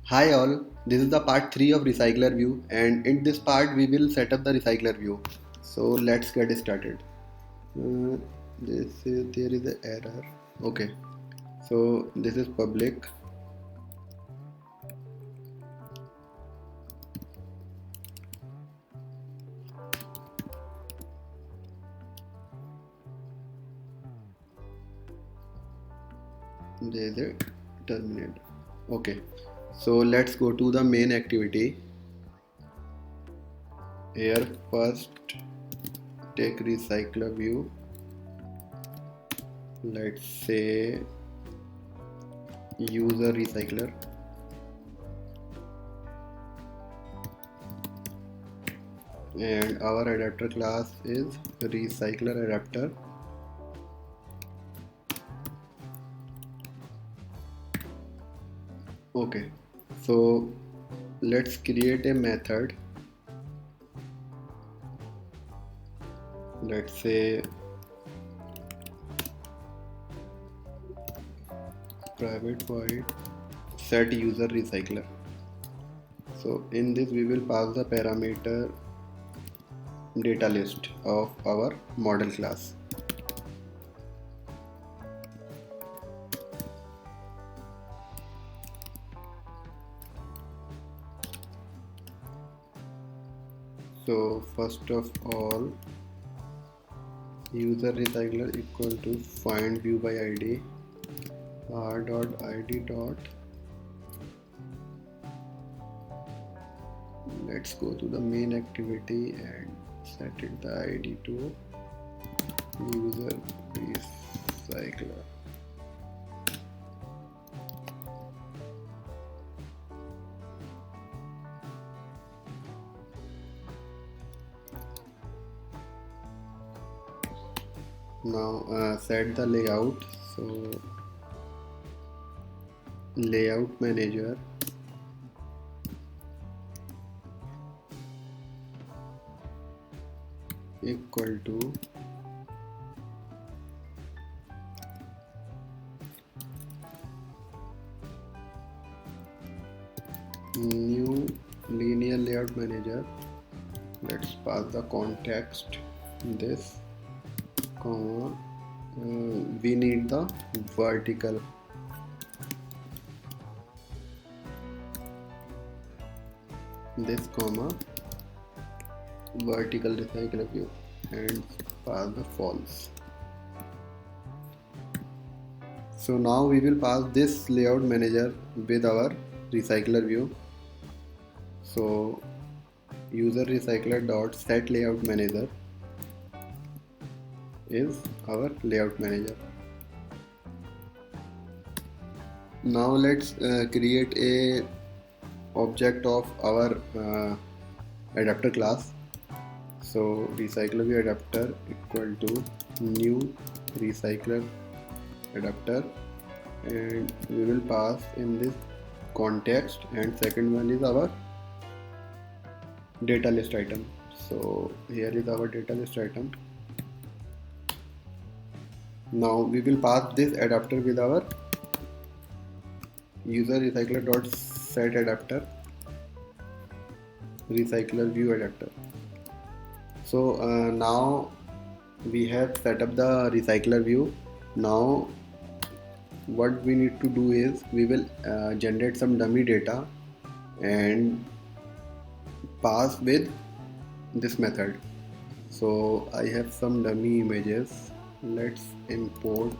Hi all, this is the part 3 of Recycler View, and in this part we will set up the Recycler View. So let's get started. Uh, there is an error. Okay, so this is public. There is a terminate. Okay, so let's go to the main activity. Here first take Recycler View. Let's say user recycler. And our adapter class is recycler adapter. Okay, so let's create a method. Let's say private void set user recycler. So in this we will pass the parameter data list of our model class. So first of all, user recycler equal to find view by id r.id dot. Let's go to the main activity and set it the id to user recycler. Now set the layout. So layout manager equal to new linear layout manager. Let's pass the context this comma we need the vertical. This comma vertical recycler view and pass the false. So now we will pass this layout manager with our recycler view. So user recycler dot set layout manager is our layout manager. Now let's create a object of our adapter class. So recycler view adapter equal to new recycler adapter, and we will pass in this context, and second one is our data list item. So here is our data list item. Now we will pass this adapter with our user recycler dot set adapter recycler view adapter. So now we have set up the recycler view. Now what we need to do is we will generate some dummy data and pass with this method. So I have some dummy images. Let's import.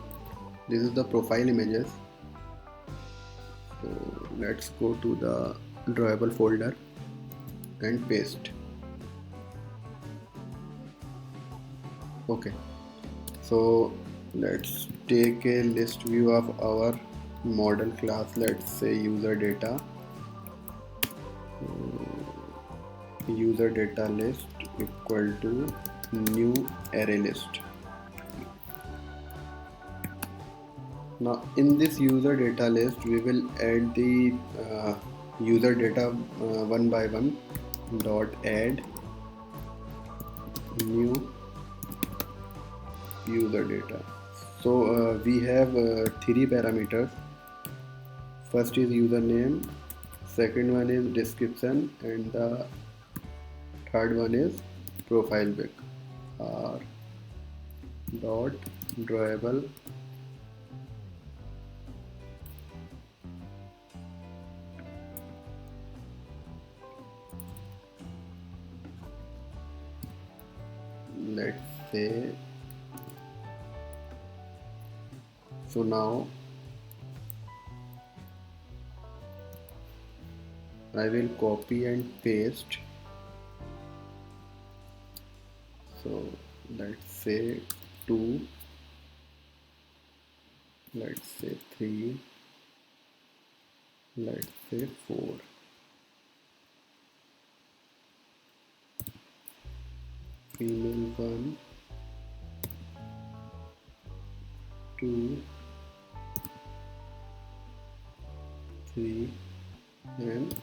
This is the profile images. So let's go to the drawable folder and paste. Okay, so let's take a list view of our model class. Let's say user data, user data list equal to new array list. Now in this user data list we will add the user data one by one. Dot add new user data. So we have three parameters. First is username, second one is description, and the third one is profile pic. R dot drawable let's say. So now I will copy and paste. So let's say 2, let's say 3, let's say 4. Female 1, 2, 3 and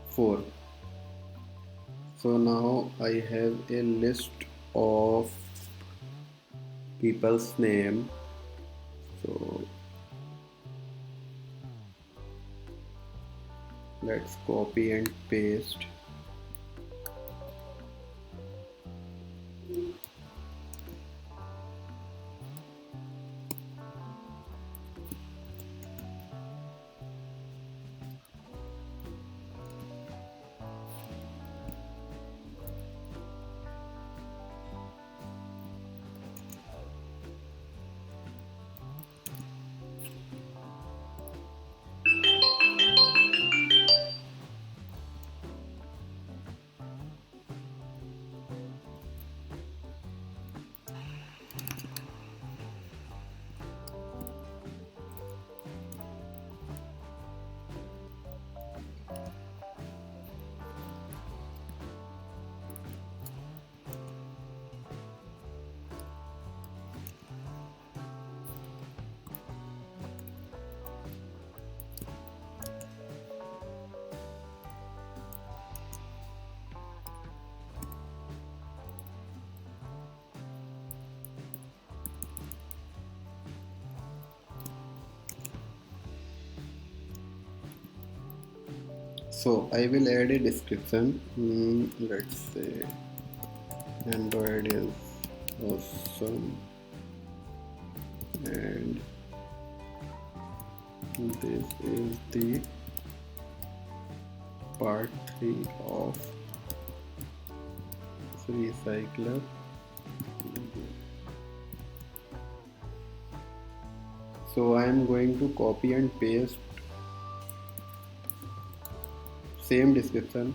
4. So now I have a list of people's name. So let's copy and paste. So I will add a description. Let's say Android is awesome, and this is the part 3 of Recycler. So I am going to copy and paste same description.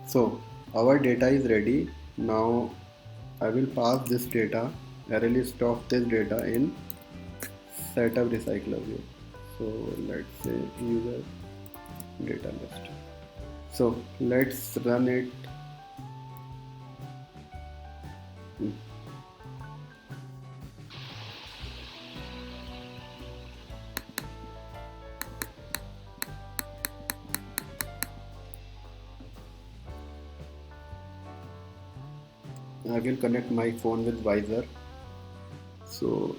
So our data is ready. Now I will pass this data, array list of this data in setup recycler view. So let's say user data list. So let's run it. I will connect my phone with Visor. So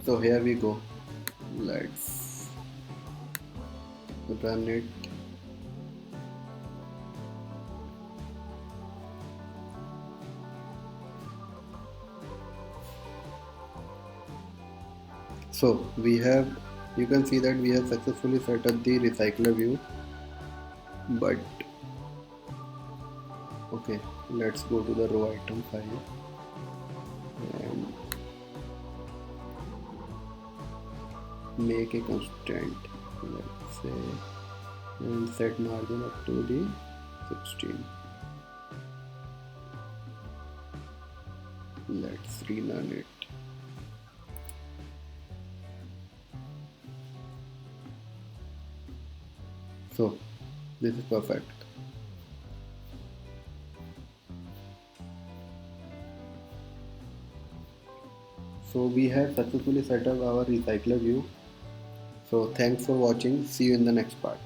So here we go. Let's run it. So you can see that we have successfully set up the recycler view. But okay, let's go to the row item file and make a constant. Let's say and set margin up to the 16. Let's rerun it. So this is perfect. So we have successfully set up our recycler view. So thanks for watching. See you in the next part.